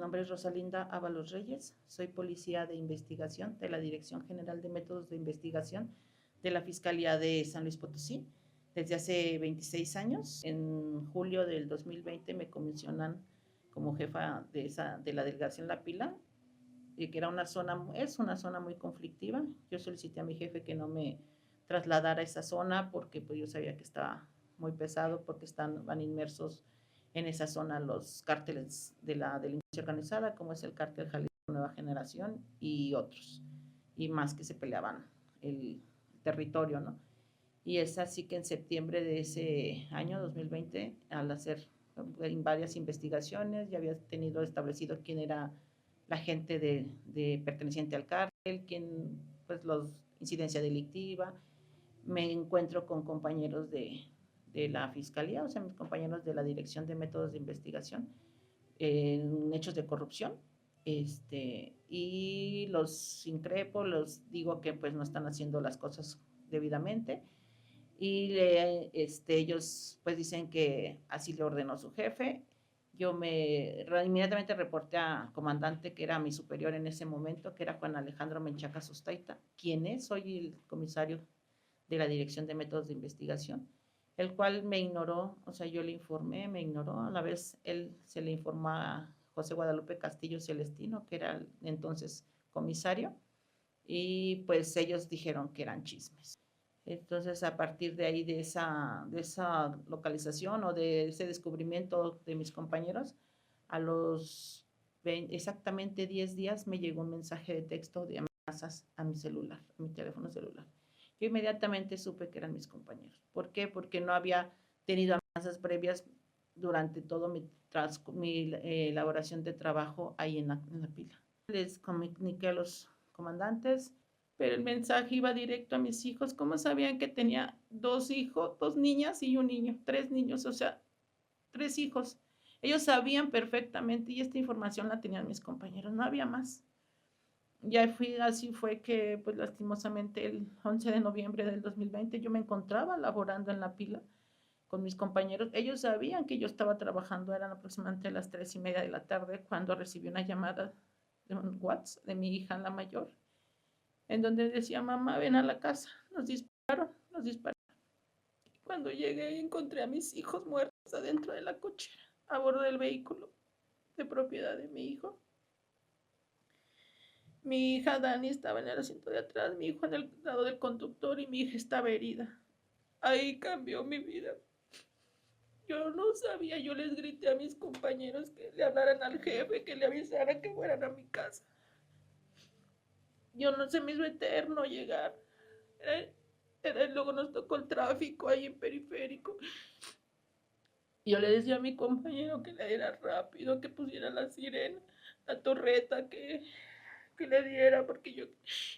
nombre es Rosalinda Ábalos Reyes, soy policía de investigación de la Dirección General de Métodos de Investigación de la Fiscalía de San Luis Potosí. Desde hace 26 años, en julio del 2020 me comisionan como jefa de la delegación La Pila, que era es una zona muy conflictiva. Yo solicité a mi jefe que no me trasladara a esa zona porque pues, yo sabía que estaba muy pesado porque van inmersos en esa zona los cárteles de la delincuencia organizada, como es el cártel Jalisco Nueva Generación y otros, y más que se peleaban el territorio, ¿no? Y es así que en septiembre de ese año, 2020, al hacer varias investigaciones, ya había tenido establecido quién era la gente perteneciente al cártel, quién, pues, los incidencia delictiva. Me encuentro con compañeros de la fiscalía, o sea, mis compañeros de la Dirección de Métodos de Investigación en hechos de corrupción, y los increpo, los digo que pues no están haciendo las cosas debidamente, y ellos pues dicen que así le ordenó su jefe. Yo inmediatamente reporté a comandante, que era mi superior en ese momento, que era Juan Alejandro Menchaca Sustaita, quien es hoy el comisario de la Dirección de Métodos de Investigación, el cual me ignoró. O sea, yo le informé, me ignoró. A la vez él se le informó a José Guadalupe Castillo Celestino, que era entonces comisario, y pues ellos dijeron que eran chismes. Entonces, a partir de ahí, de esa localización o de ese descubrimiento de mis compañeros, a los exactamente 10 días me llegó un mensaje de texto de amenazas a mi celular, a mi teléfono celular. Yo inmediatamente supe que eran mis compañeros. ¿Por qué? Porque no había tenido amenazas previas durante todo mi elaboración de trabajo ahí en la pila. Les comuniqué a los comandantes, pero el mensaje iba directo a mis hijos. ¿Cómo sabían que tenía 2 hijos, 2 niñas y un niño? 3 niños, o sea, 3 hijos. Ellos sabían perfectamente y esta información la tenían mis compañeros, no había más. Así fue que, pues lastimosamente, el 11 de noviembre del 2020 yo me encontraba laborando en la pila con mis compañeros. Ellos sabían que yo estaba trabajando, eran aproximadamente las 3:30 de la tarde, cuando recibí una llamada de un WhatsApp de mi hija, la mayor, en donde decía: mamá, ven a la casa, nos dispararon, nos dispararon. Cuando llegué encontré a mis hijos muertos adentro de la cochera, a bordo del vehículo de propiedad de mi hijo. Mi hija Dani estaba en el asiento de atrás, mi hijo en el lado del conductor y mi hija estaba herida. Ahí cambió mi vida. Yo no sabía, yo les grité a mis compañeros que le hablaran al jefe, que le avisaran que fueran a mi casa. Yo no, se me hizo eterno llegar. Luego nos tocó el tráfico ahí en Periférico. Yo le decía a mi compañero que le diera rápido, que pusiera la sirena, la torreta, que le diera, porque yo,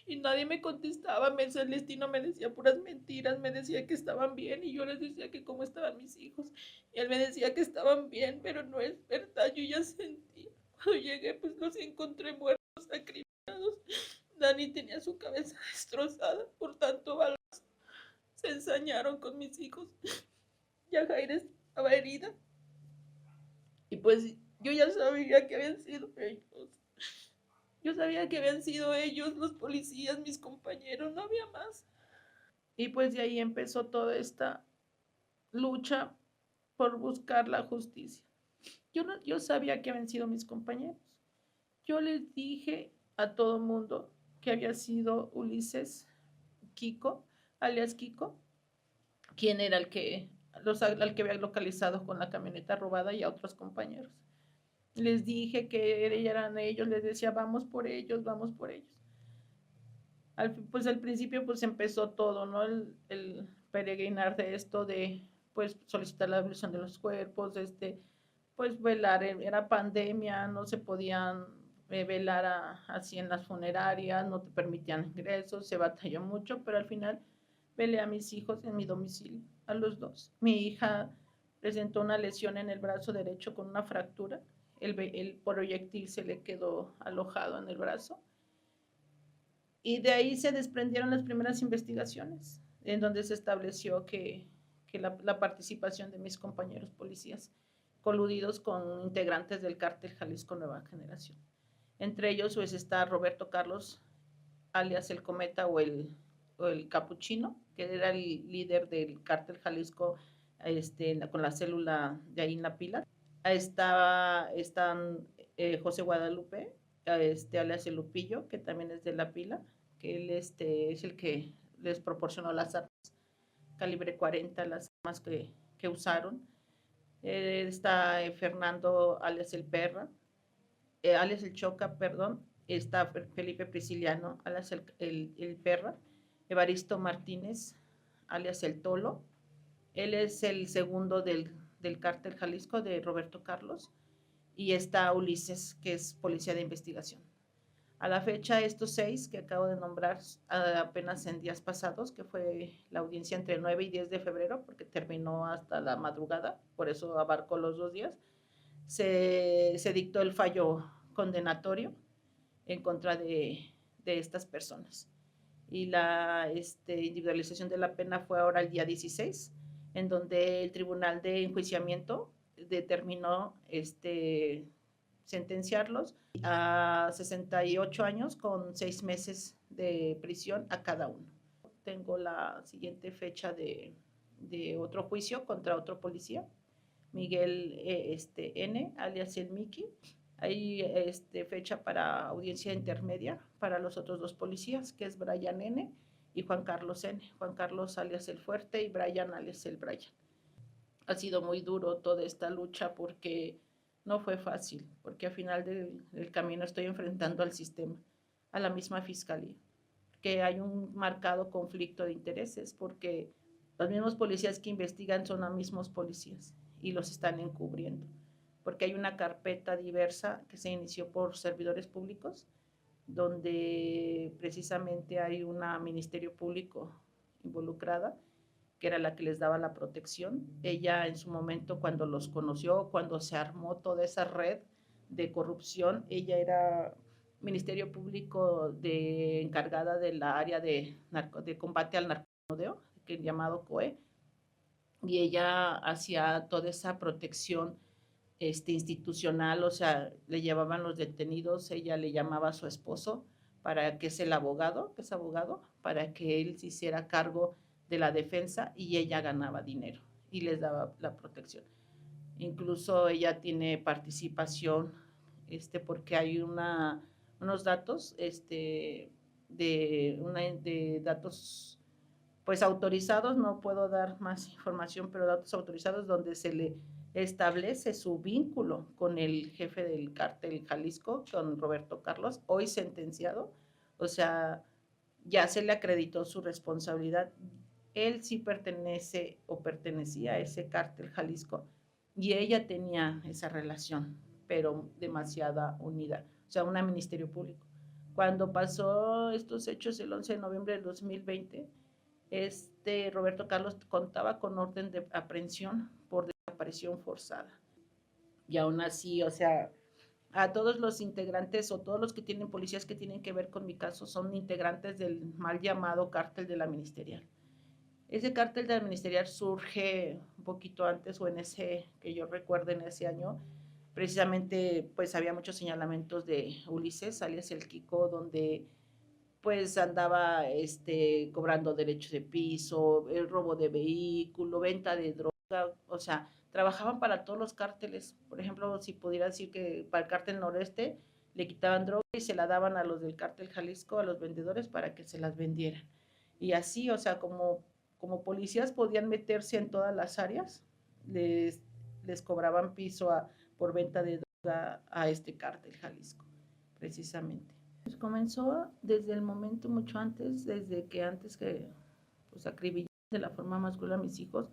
y nadie me contestaba. Celestino me decía puras mentiras, me decía que estaban bien, y yo les decía que cómo estaban mis hijos, y él me decía que estaban bien, pero no es verdad. Yo ya sentía, cuando llegué, pues los encontré muertos, sacrificados. Dani tenía su cabeza destrozada por tanto balazo. Se ensañaron con mis hijos. Ya Jair estaba herida, y pues yo ya sabía que habían sido ellos. Yo sabía que habían sido ellos, los policías, mis compañeros, no había más. Y pues de ahí empezó toda esta lucha por buscar la justicia. Yo sabía que habían sido mis compañeros. Yo les dije a todo mundo que había sido Ulises Kiko, alias Kiko, quien era al que había localizado con la camioneta robada, y a otros compañeros. Les dije que eran ellos, les decía: vamos por ellos, vamos por ellos. Pues al principio pues empezó todo, ¿no? El peregrinar de esto, de pues solicitar la devolución de los cuerpos, pues velar, era pandemia, no se podían velar así en las funerarias, no te permitían ingresos, se batalló mucho, pero al final velé a mis hijos en mi domicilio, a los dos. Mi hija presentó una lesión en el brazo derecho con una fractura, el proyectil se le quedó alojado en el brazo. Y de ahí se desprendieron las primeras investigaciones, en donde se estableció que la participación de mis compañeros policías coludidos con integrantes del cártel Jalisco Nueva Generación. Entre ellos pues está Roberto Carlos, alias el Cometa o el Capuchino, que era el líder del cártel Jalisco con la célula de ahí en La Pila. Están José Guadalupe, alias el Lupillo, que también es de La Pila, que él es el que les proporcionó las armas calibre 40, las armas que usaron. Está Fernando, alias el Perra, alias el Choca, perdón. Está Felipe Prisciliano, alias el Perra. Evaristo Martínez, alias el Tolo. Él es el segundo del cártel Jalisco, de Roberto Carlos. Y está Ulises, que es policía de investigación. A la fecha, estos 6 que acabo de nombrar apenas en días pasados, que fue la audiencia entre el 9 y 10 de febrero, porque terminó hasta la madrugada, por eso abarcó los 2 días, se dictó el fallo condenatorio en contra de estas personas. Y la individualización de la pena fue ahora el día 16, en donde el Tribunal de Enjuiciamiento determinó sentenciarlos a 68 años con 6 meses de prisión a cada uno. Tengo la siguiente fecha de otro juicio contra otro policía, Miguel N., alias el Miki. Hay fecha para audiencia intermedia para los otros 2 policías, que es Brian N. y Juan Carlos N. Juan Carlos alias el Fuerte y Brian alias el Brian. Ha sido muy duro toda esta lucha porque no fue fácil, porque al final del camino estoy enfrentando al sistema, a la misma fiscalía, que hay un marcado conflicto de intereses, porque los mismos policías que investigan son los mismos policías y los están encubriendo, porque hay una carpeta diversa que se inició por servidores públicos, donde precisamente hay una ministerio público involucrada, que era la que les daba la protección. Ella en su momento, cuando los conoció, cuando se armó toda esa red de corrupción, ella era Ministerio Público encargada de la área de combate al narcomenudeo, que es llamado COE, y ella hacía toda esa protección institucional, o sea, le llevaban los detenidos, ella le llamaba a su esposo, para que es el abogado, que es abogado, para que él se hiciera cargo de la defensa y ella ganaba dinero y les daba la protección. Incluso ella tiene participación, porque hay unos datos, de datos pues autorizados, no puedo dar más información, pero datos autorizados donde se le establece su vínculo con el jefe del cártel Jalisco, con Roberto Carlos, hoy sentenciado. O sea, ya se le acreditó su responsabilidad. Él sí pertenece o pertenecía a ese cártel Jalisco y ella tenía esa relación, pero demasiada unida, o sea, un ministerio público. Cuando pasó estos hechos el 11 de noviembre del 2020, Roberto Carlos contaba con orden de aprehensión por desaparición forzada. Y aún así, o sea, a todos los integrantes o todos los que tienen policías que tienen que ver con mi caso son integrantes del mal llamado cártel de la ministerial. Ese cártel de la ministerial surge un poquito antes, o en ese, que yo recuerdo, en ese año, precisamente pues había muchos señalamientos de Ulises, alias el Kiko, donde pues andaba cobrando derechos de piso, el robo de vehículo, venta de droga, o sea, trabajaban para todos los cárteles. Por ejemplo, si pudiera decir que para el cártel noreste le quitaban droga y se la daban a los del cártel Jalisco, a los vendedores, para que se las vendieran. Y así, o sea, como policías podían meterse en todas las áreas, les cobraban piso por venta de droga a este cártel Jalisco, precisamente. Pues comenzó desde el momento mucho antes, desde que antes que pues acribillar de la forma más cruel a mis hijos,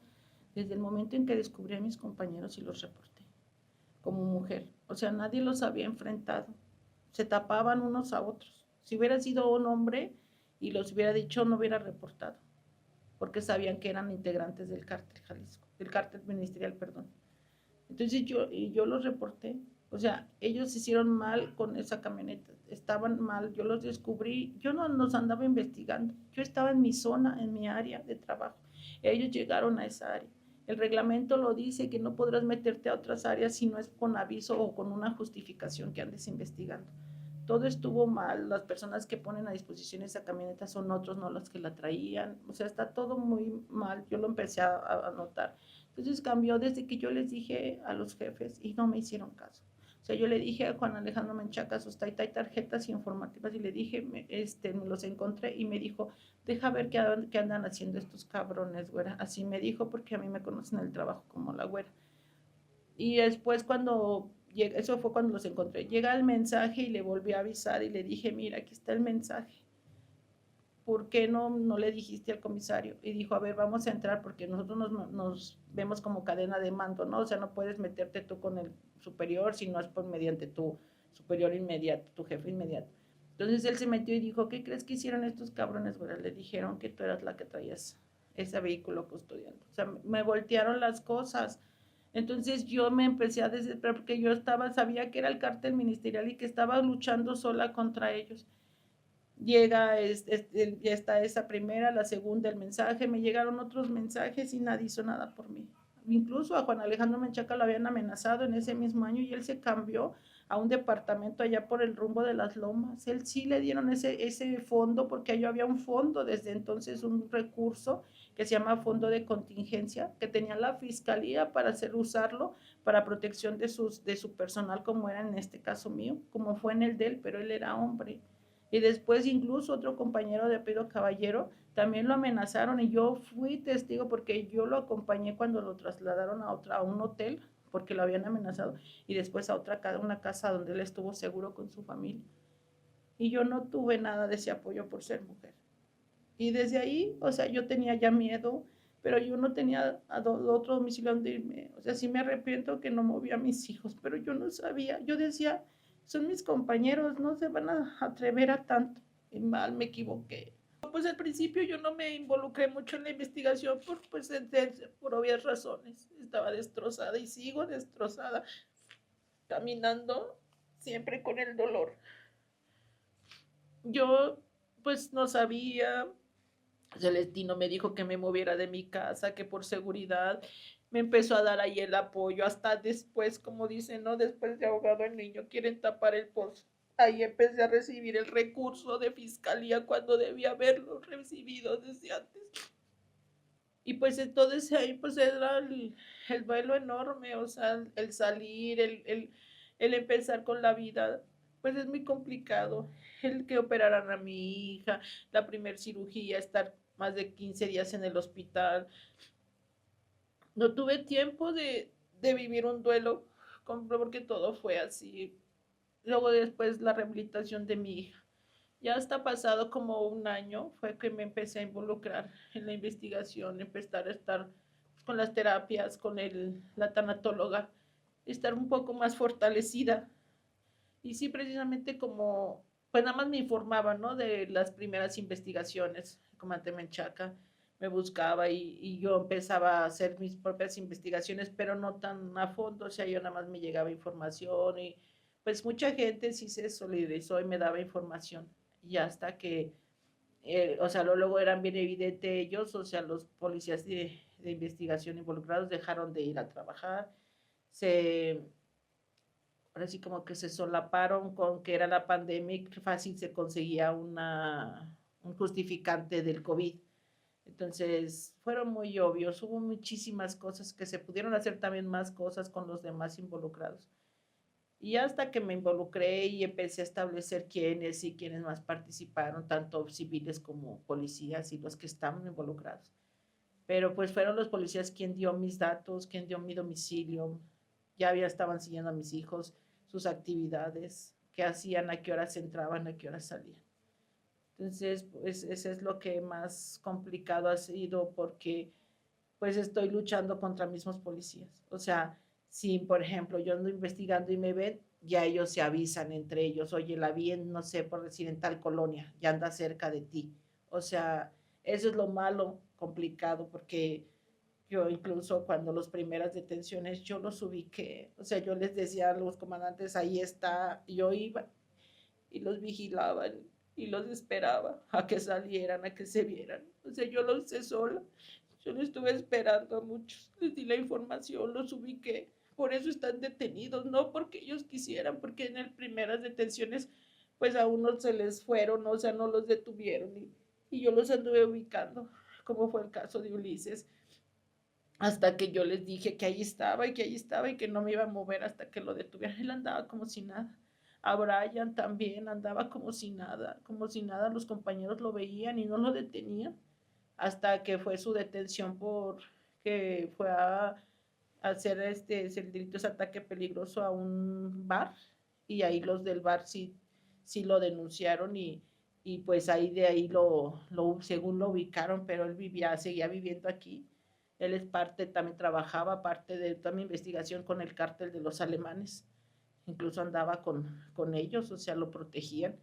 desde el momento en que descubrí a mis compañeros y los reporté como mujer. O sea, nadie los había enfrentado, se tapaban unos a otros. Si hubiera sido un hombre y los hubiera dicho, no hubiera reportado, porque sabían que eran integrantes del cártel Jalisco, del cártel ministerial, perdón. Entonces yo los reporté. O sea, ellos hicieron mal con esa camioneta, estaban mal, yo los descubrí, yo no los andaba investigando, yo estaba en mi zona, en mi área de trabajo, ellos llegaron a esa área El reglamento lo dice que no podrás meterte a otras áreas si no es con aviso o con una justificación que andes investigando. Todo estuvo mal, las personas que ponen a disposición esa camioneta son otros, no los que la traían, o sea, está todo muy mal, yo lo empecé a notar. Entonces cambió desde que yo les dije a los jefes y no me hicieron caso. O sea, yo le dije a Juan Alejandro Menchaca, hay tarjetas informativas y le dije, me los encontré y me dijo, deja ver qué andan haciendo estos cabrones, güera. Así me dijo porque a mí me conocen el trabajo como la güera. Y después cuando llega, eso fue cuando los encontré, llega el mensaje y le volví a avisar y le dije, mira, aquí está el mensaje. ¿Por qué no le dijiste al comisario? Y dijo, a ver, vamos a entrar porque nosotros nos vemos como cadena de mando, ¿no? O sea, no puedes meterte tú con el superior si no es por mediante tu superior inmediato, tu jefe inmediato. Entonces él se metió y dijo, ¿qué crees que hicieron estos cabrones, güey? Le dijeron que tú eras la que traías ese vehículo custodiando. O sea, me voltearon las cosas. Entonces yo me empecé a desesperar porque yo sabía que era el cártel ministerial y que estaba luchando sola contra ellos. Llega, ya está esa primera, la segunda, el mensaje, me llegaron otros mensajes y nadie hizo nada por mí. Incluso a Juan Alejandro Menchaca lo habían amenazado en ese mismo año y él se cambió a un departamento allá por el rumbo de las Lomas. Él sí le dieron ese fondo, porque allá había un fondo desde entonces, un recurso que se llama Fondo de Contingencia, que tenía la Fiscalía para usarlo para protección de su personal, como era en este caso mío, como fue en el de él, pero él era hombre. Y después incluso otro compañero de Pedro Caballero también lo amenazaron y yo fui testigo porque yo lo acompañé cuando lo trasladaron a un hotel porque lo habían amenazado y después a una casa donde él estuvo seguro con su familia. Y yo no tuve nada de ese apoyo por ser mujer. Y desde ahí, o sea, yo tenía ya miedo, pero yo no tenía otro domicilio donde irme. O sea, sí me arrepiento que no moví a mis hijos, pero yo no sabía. Yo decía, son mis compañeros, no se van a atrever a tanto. Y mal me equivoqué. Pues al principio yo no me involucré mucho en la investigación por obvias razones. Estaba destrozada y sigo destrozada, caminando siempre con el dolor. Yo pues no sabía. Celestino me dijo que me moviera de mi casa, que por seguridad me empezó a dar ahí el apoyo, hasta después, como dicen, ¿no? Después de ahogado el niño, quieren tapar el pozo. Ahí empecé a recibir el recurso de fiscalía cuando debía haberlo recibido desde antes. Y pues entonces ahí pues era el duelo enorme, o sea, el salir, el empezar con la vida, pues es muy complicado. El que operaran a mi hija, la primer cirugía, estar más de 15 días en el hospital. No tuve tiempo de vivir un duelo porque todo fue así. Luego después la rehabilitación de mi hija. Ya hasta pasado como un año fue que me empecé a involucrar en la investigación, empezar a estar con las terapias, con la tanatóloga, estar un poco más fortalecida. Y sí, precisamente como, pues nada más me informaba, ¿no? De las primeras investigaciones, como ante Menchaca, me buscaba y yo empezaba a hacer mis propias investigaciones, pero no tan a fondo, o sea, yo nada más me llegaba información y pues mucha gente sí se solidarizó y me daba información. Y hasta que, o sea, luego eran bien evidentes ellos, o sea, los policías de investigación involucrados dejaron de ir a trabajar, se ahora sí como que se solaparon con que era la pandemia y fácil se conseguía un justificante del COVID. Entonces, fueron muy obvios, hubo muchísimas cosas que se pudieron hacer también más cosas con los demás involucrados. Y hasta que me involucré y empecé a establecer quiénes y quiénes más participaron, tanto civiles como policías y los que estaban involucrados. Pero pues fueron los policías quien dio mis datos, quien dio mi domicilio, estaban siguiendo a mis hijos, sus actividades, qué hacían, a qué horas entraban, a qué horas salían. Entonces, pues ese es lo que más complicado ha sido porque pues estoy luchando contra mismos policías. O sea, si por ejemplo yo ando investigando y me ven, ya ellos se avisan entre ellos, oye, la vi en, no sé, por decir, en tal colonia, ya anda cerca de ti. O sea, eso es lo malo, complicado, porque yo incluso cuando las primeras detenciones yo los ubiqué, o sea, yo les decía a los comandantes, ahí está, yo iba y los vigilaban y los esperaba a que salieran, a que se vieran. O sea, yo lo hice sola. Yo lo estuve esperando a muchos, les di la información, los ubiqué, por eso están detenidos, no porque ellos quisieran, porque en el primeras detenciones, pues a unos se les fueron, o sea, no los detuvieron y yo los anduve ubicando, como fue el caso de Ulises, hasta que yo les dije que ahí estaba y que ahí estaba y que no me iba a mover hasta que lo detuvieran. Él andaba como si nada. A Brian también andaba como si nada, los compañeros lo veían y no lo detenían hasta que fue su detención por que fue a hacer el delito de ataque peligroso a un bar y ahí los del bar sí lo denunciaron y pues ahí de ahí según lo ubicaron, pero él seguía viviendo aquí. Él es parte, también trabajaba, parte de toda mi investigación con el cártel de los alemanes. Incluso andaba con ellos, o sea, lo protegían,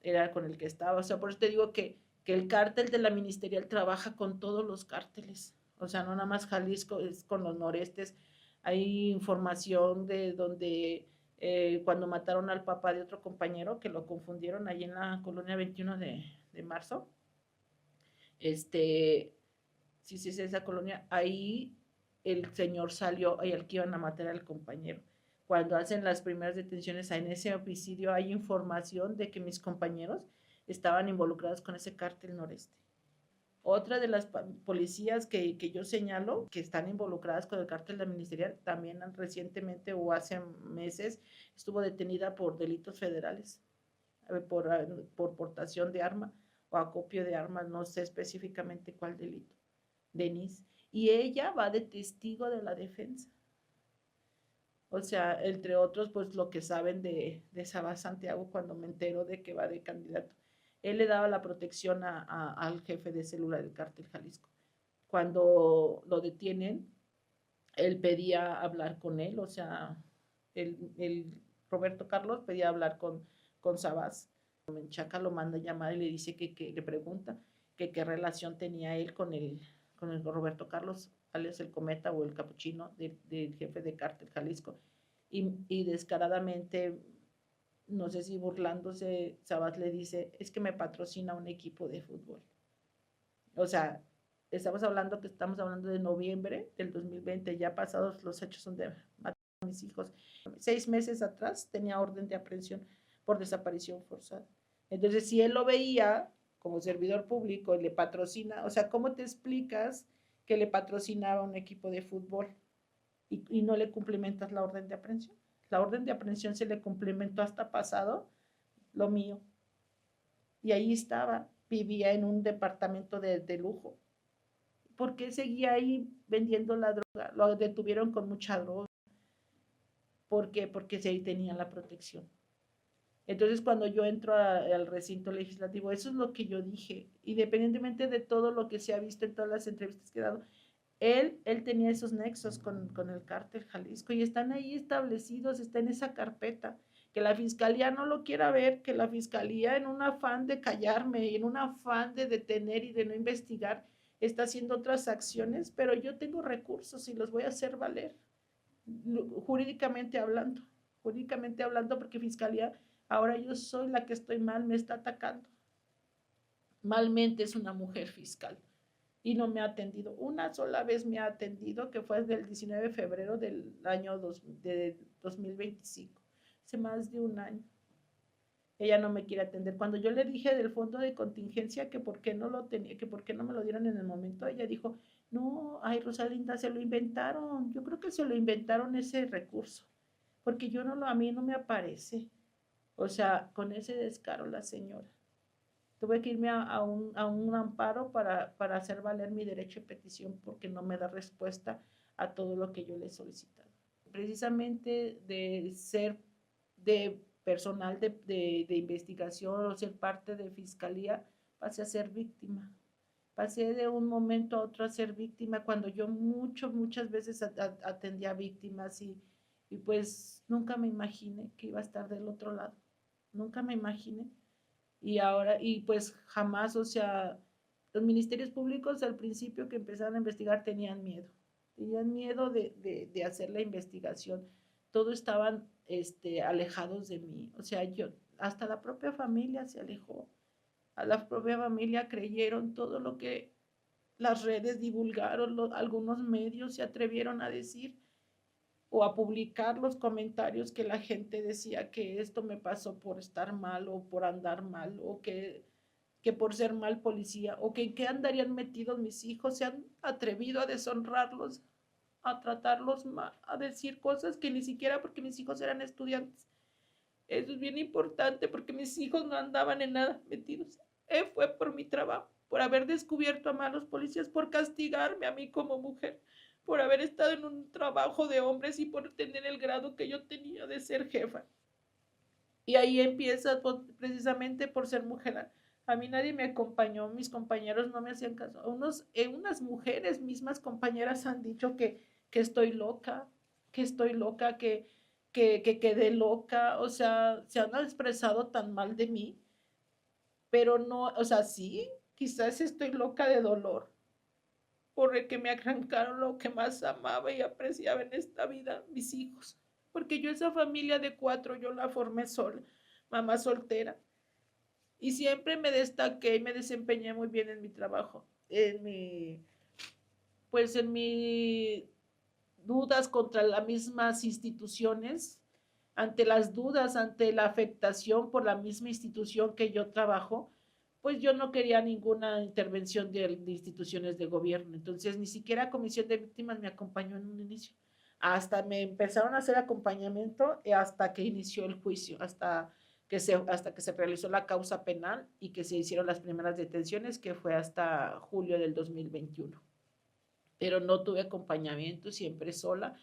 era con el que estaba. O sea, por eso te digo que el cártel de la ministerial trabaja con todos los cárteles. O sea, no nada más Jalisco, es con los norestes. Hay información de donde cuando mataron al papá de otro compañero, que lo confundieron allí en la colonia 21 de marzo, sí, es esa colonia, ahí el señor salió, ahí al que iban a matar al compañero. Cuando hacen las primeras detenciones en ese homicidio, hay información de que mis compañeros estaban involucrados con ese cártel noreste. Otra de las policías que yo señalo que están involucradas con el cártel de la ministerial también recientemente o hace meses estuvo detenida por delitos federales, por portación de arma o acopio de armas, no sé específicamente cuál delito. Denise, y ella va de testigo de la defensa. O sea, entre otros, pues lo que saben de Sabas Santiago cuando me entero de que va de candidato. Él le daba la protección al jefe de célula del cártel Jalisco. Cuando lo detienen, él pedía hablar con él, o sea, el Roberto Carlos pedía hablar con Sabas. Menchaca lo manda a llamar y le dice que le pregunta que qué relación tenía él con el Roberto Carlos, alias el Cometa o el Capuchino del jefe de cártel Jalisco. Y descaradamente, no sé si burlándose, Sabas le dice, es que me patrocina un equipo de fútbol. O sea, estamos hablando de noviembre del 2020, ya pasados los hechos donde mataron a mis hijos. 6 meses atrás tenía orden de aprehensión por desaparición forzada. Entonces, si él lo veía como servidor público y le patrocina, o sea, ¿cómo te explicas que le patrocinaba un equipo de fútbol y no le cumplimentas la orden de aprehensión? La orden de aprehensión se le cumplimentó hasta pasado lo mío. Y ahí estaba, vivía en un departamento de lujo. ¿Por qué seguía ahí vendiendo la droga? Lo detuvieron con mucha droga. ¿Por qué? Porque ahí tenían la protección. Entonces, cuando yo entro al recinto legislativo, eso es lo que yo dije, independientemente de todo lo que se ha visto en todas las entrevistas que he dado, él tenía esos nexos con el cártel Jalisco y están ahí establecidos, está en esa carpeta. Que la fiscalía no lo quiera ver, que la fiscalía en un afán de callarme y en un afán de detener y de no investigar, está haciendo otras acciones, pero yo tengo recursos y los voy a hacer valer, jurídicamente hablando, porque fiscalía, ahora yo soy la que estoy mal, me está atacando. Malmente es una mujer fiscal y no me ha atendido. Una sola vez me ha atendido, que fue del 19 de febrero del año de 2025, hace más de un año. Ella no me quiere atender. Cuando yo le dije del fondo de contingencia que por qué no lo tenía, que por qué no me lo dieron en el momento, ella dijo, no, ay Rosalinda, se lo inventaron. Yo creo que se lo inventaron ese recurso, porque a mí no me aparece. O sea, con ese descaro la señora. Tuve que irme a un amparo para hacer valer mi derecho de petición porque no me da respuesta a todo lo que yo le he solicitado. Precisamente de ser de personal de investigación o ser parte de fiscalía, pasé a ser víctima. Pasé de un momento a otro a ser víctima cuando yo muchas veces atendía víctimas y pues nunca me imaginé que iba a estar del otro lado. Nunca me imaginé. Y ahora, y pues jamás, o sea, los ministerios públicos al principio que empezaron a investigar tenían miedo de hacer la investigación, todos estaban alejados de mí, o sea, hasta la propia familia se alejó, a la propia familia creyeron todo lo que las redes divulgaron, algunos medios se atrevieron a decir o a publicar los comentarios que la gente decía que esto me pasó por estar mal o por andar mal o que por ser mal policía o que en qué andarían metidos mis hijos, se han atrevido a deshonrarlos, a tratarlos mal, a decir cosas que ni siquiera porque mis hijos eran estudiantes. Eso es bien importante porque mis hijos no andaban en nada metidos. Fue por mi trabajo, por haber descubierto a malos policías, por castigarme a mí como mujer, por haber estado en un trabajo de hombres y por tener el grado que yo tenía de ser jefa. Y ahí empieza precisamente por ser mujer. A mí nadie me acompañó, mis compañeros no me hacían caso. Unas mujeres mismas compañeras han dicho que estoy loca, que estoy loca, que quedé loca, o sea, se han expresado tan mal de mí, pero no, o sea, sí, quizás estoy loca de dolor, porque me arrancaron lo que más amaba y apreciaba en esta vida, mis hijos, porque yo esa familia de 4, yo la formé sola, mamá soltera, y siempre me destaqué y me desempeñé muy bien en mi trabajo, pues en mi dudas contra las mismas instituciones, ante las dudas, ante la afectación por la misma institución que yo trabajo, pues yo no quería ninguna intervención de instituciones de gobierno. Entonces, ni siquiera Comisión de Víctimas me acompañó en un inicio. Hasta me empezaron a hacer acompañamiento hasta que inició el juicio, hasta que se realizó la causa penal y que se hicieron las primeras detenciones, que fue hasta julio del 2021. Pero no tuve acompañamiento, siempre sola.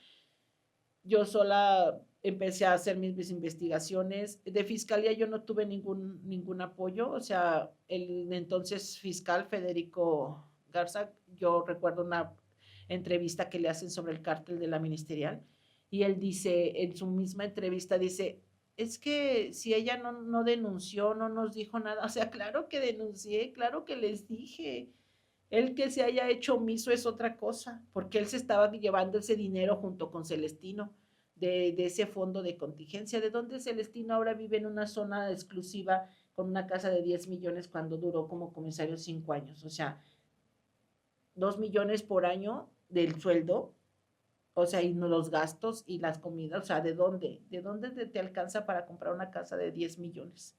Yo sola empecé a hacer mis investigaciones. De fiscalía yo no tuve ningún apoyo, o sea, el entonces fiscal Federico Garza, yo recuerdo una entrevista que le hacen sobre el cártel de la ministerial y él dice, en su misma entrevista dice, es que si ella no denunció, no nos dijo nada, o sea, claro que denuncié, claro que les dije, el que se haya hecho omiso es otra cosa, porque él se estaba llevando ese dinero junto con Celestino de ese fondo de contingencia, de donde Celestino ahora vive en una zona exclusiva con una casa de 10 millones cuando duró como comisario 5 años, o sea, 2 millones por año del sueldo, o sea, y los gastos y las comidas, o sea, ¿de dónde te alcanza para comprar una casa de 10 millones?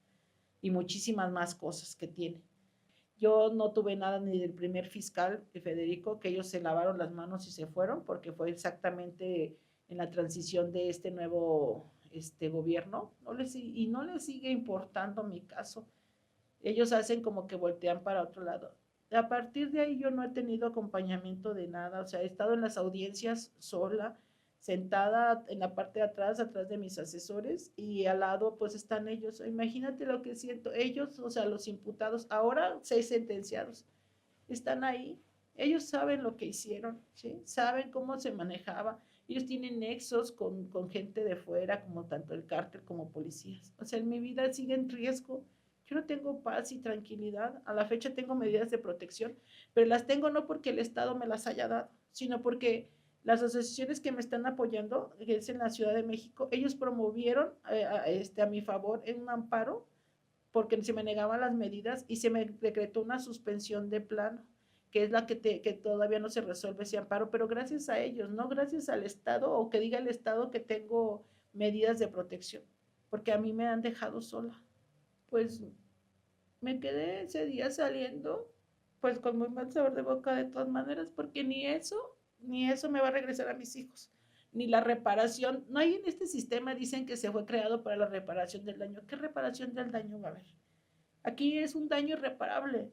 Y muchísimas más cosas que tiene. Yo no tuve nada ni del primer fiscal, de Federico, que ellos se lavaron las manos y se fueron, porque fue exactamente en la transición de este nuevo gobierno, y no les sigue importando mi caso. Ellos hacen como que voltean para otro lado. A partir de ahí yo no he tenido acompañamiento de nada, o sea, he estado en las audiencias sola, sentada en la parte de atrás de mis asesores y al lado pues están ellos. Imagínate lo que siento. Ellos, o sea, los imputados, ahora 6 sentenciados, están ahí. Ellos saben lo que hicieron, ¿sí? Saben cómo se manejaba. Ellos tienen nexos con gente de fuera, como tanto el cártel como policías. O sea, en mi vida sigue en riesgo. Yo no tengo paz y tranquilidad. A la fecha tengo medidas de protección, pero las tengo no porque el Estado me las haya dado, sino porque las asociaciones que me están apoyando, que es en la Ciudad de México, ellos promovieron a mi favor en un amparo porque se me negaban las medidas y se me decretó una suspensión de plano, que es la que todavía no se resuelve ese amparo, pero gracias a ellos, no gracias al Estado o que diga el Estado que tengo medidas de protección, porque a mí me han dejado sola. Pues me quedé ese día saliendo, pues con muy mal sabor de boca de todas maneras, porque ni eso me va a regresar a mis hijos, ni la reparación. No hay en este sistema, dicen que se fue creado para la reparación del daño. ¿Qué reparación del daño va a haber? Aquí es un daño irreparable.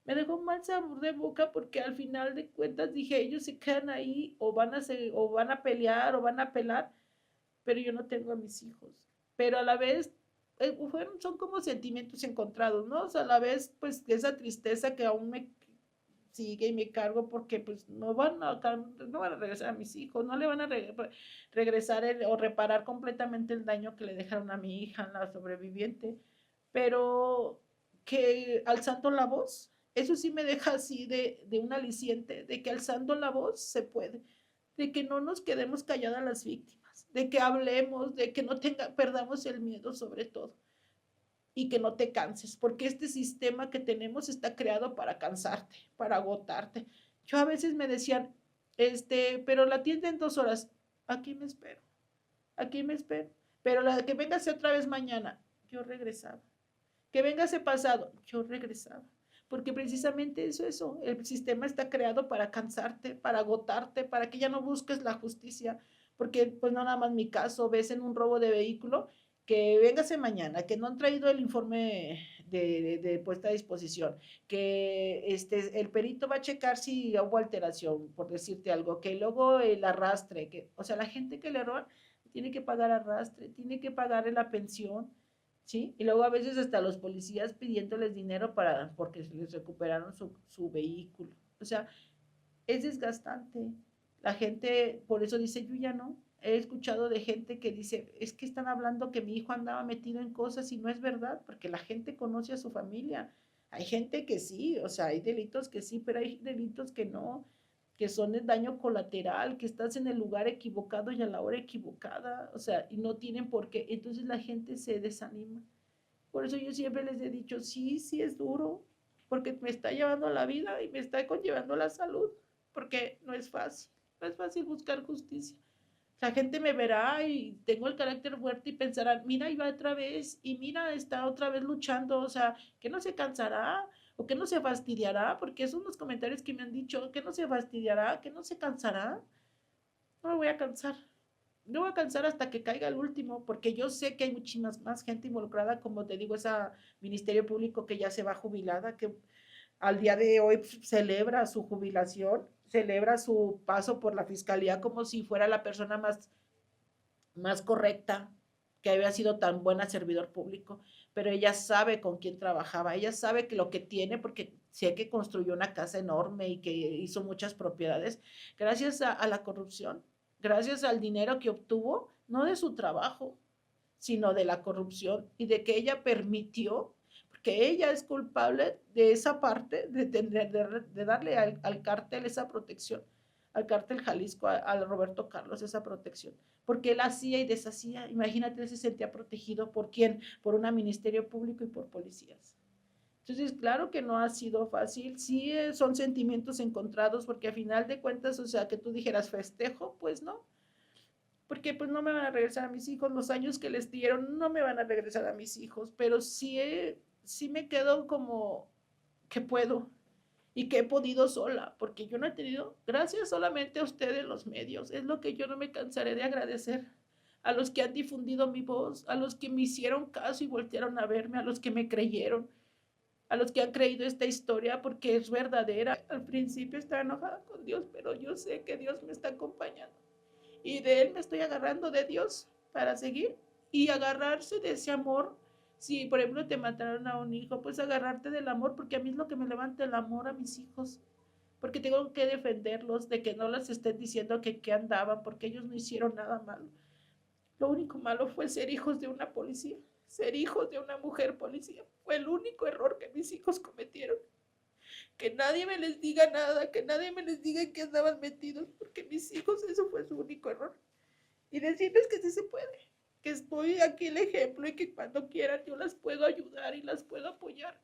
Me dejó un mal sabor de boca porque al final de cuentas dije, ellos se quedan ahí o van a pelear o van a apelar, pero yo no tengo a mis hijos. Pero a la vez son como sentimientos encontrados, ¿no? O sea, a la vez, pues esa tristeza que aún me sigue y me cargo porque pues no van a regresar a mis hijos, no le van a regresar o reparar completamente el daño que le dejaron a mi hija, la sobreviviente, pero que alzando la voz, eso sí me deja así de un aliciente, de que alzando la voz se puede, de que no nos quedemos calladas las víctimas, de que hablemos, de que no perdamos el miedo sobre todo. y que no te canses, porque este sistema que tenemos está creado para cansarte, para agotarte. Yo a veces me decían, pero la atiende en 2 horas, aquí me espero, aquí me espero, pero la que véngase otra vez mañana, yo regresaba, que véngase pasado, yo regresaba, porque precisamente eso, el sistema está creado para cansarte, para agotarte, para que ya no busques la justicia, porque pues no nada más mi caso, ves en un robo de vehículo, que véngase mañana, que no han traído el informe de puesta a disposición, que el perito va a checar si hubo alteración, por decirte algo, que luego el arrastre, que, o sea, la gente que le roban tiene que pagar arrastre, tiene que pagar la pensión, ¿sí? Y luego a veces hasta los policías pidiéndoles dinero porque les recuperaron su vehículo. O sea, es desgastante. La gente, por eso dice, yo ya no. He escuchado de gente que dice, es que están hablando que mi hijo andaba metido en cosas y no es verdad, porque la gente conoce a su familia. Hay gente que sí, o sea, hay delitos que sí, pero hay delitos que no, que son el daño colateral, que estás en el lugar equivocado y a la hora equivocada, o sea, y no tienen por qué. Entonces la gente se desanima. Por eso yo siempre les he dicho, sí, sí es duro, porque me está llevando a la vida y me está conllevando la salud, porque no es fácil, no es fácil buscar justicia. La gente me verá y tengo el carácter fuerte y pensarán, mira, iba otra vez y mira, está otra vez luchando, o sea, que no se cansará o que no se fastidiará, porque esos son los comentarios que me han dicho, que no se fastidiará, que no se cansará. No me voy a cansar, no voy a cansar hasta que caiga el último, porque yo sé que hay muchísimas más gente involucrada, como te digo, esa Ministerio Público que ya se va jubilada, que al día de hoy celebra su jubilación, celebra su paso por la fiscalía como si fuera la persona más correcta, que había sido tan buena servidor público, pero ella sabe con quién trabajaba, ella sabe que lo que tiene, porque sé que construyó una casa enorme y que hizo muchas propiedades, gracias a la corrupción, gracias al dinero que obtuvo, no de su trabajo, sino de la corrupción y de que ella permitió, porque ella es culpable de esa parte, de darle al cártel esa protección, al cártel Jalisco, al Roberto Carlos esa protección, porque él hacía y deshacía, imagínate, él se sentía protegido por quién, por un ministerio público y por policías. Entonces, claro que no ha sido fácil, sí son sentimientos encontrados, porque a final de cuentas, o sea, que tú dijeras festejo, pues no, porque pues no me van a regresar a mis hijos, los años que les dieron no me van a regresar a mis hijos, pero sí, sí me quedo como que puedo y que he podido sola, porque yo no he tenido, gracias solamente a ustedes los medios, es lo que yo no me cansaré de agradecer, a los que han difundido mi voz, a los que me hicieron caso y voltearon a verme, a los que me creyeron, a los que han creído esta historia porque es verdadera. Al principio estaba enojada con Dios, pero yo sé que Dios me está acompañando y de Él me estoy agarrando, de Dios, para seguir y agarrarse de ese amor. Si, por ejemplo, te mataron a un hijo, pues agarrarte del amor, porque a mí es lo que me levanta el amor a mis hijos, porque tengo que defenderlos de que no les estén diciendo que andaban, porque ellos no hicieron nada malo. Lo único malo fue ser hijos de una policía, ser hijos de una mujer policía. Fue el único error que mis hijos cometieron. Que nadie me les diga nada, que nadie me les diga en qué andaban metidos, porque mis hijos, eso fue su único error. Y decirles que sí se puede, que estoy aquí el ejemplo y que cuando quieran yo las puedo ayudar y las puedo apoyar.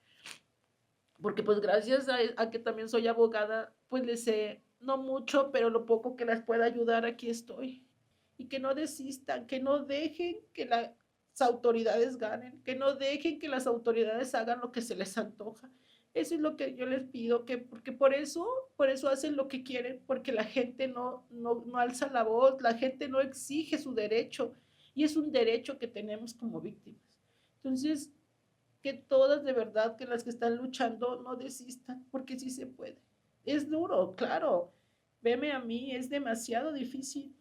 Porque pues gracias a que también soy abogada, pues les sé, no mucho, pero lo poco que las pueda ayudar, aquí estoy. Y que no desistan, que no dejen que las autoridades ganen, que no dejen que las autoridades hagan lo que se les antoja. Eso es lo que yo les pido, que porque por eso hacen lo que quieren, porque la gente no alza la voz, la gente no exige su derecho, y es un derecho que tenemos como víctimas. Entonces, que todas de verdad, que las que están luchando no desistan, porque sí se puede. Es duro, claro. Veme a mí, es demasiado difícil,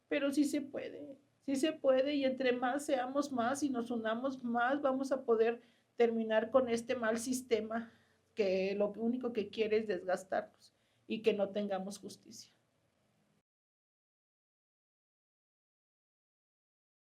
pero sí se puede y entre más seamos más y nos unamos más, vamos a poder terminar con este mal sistema que lo único que quiere es desgastarnos y que no tengamos justicia.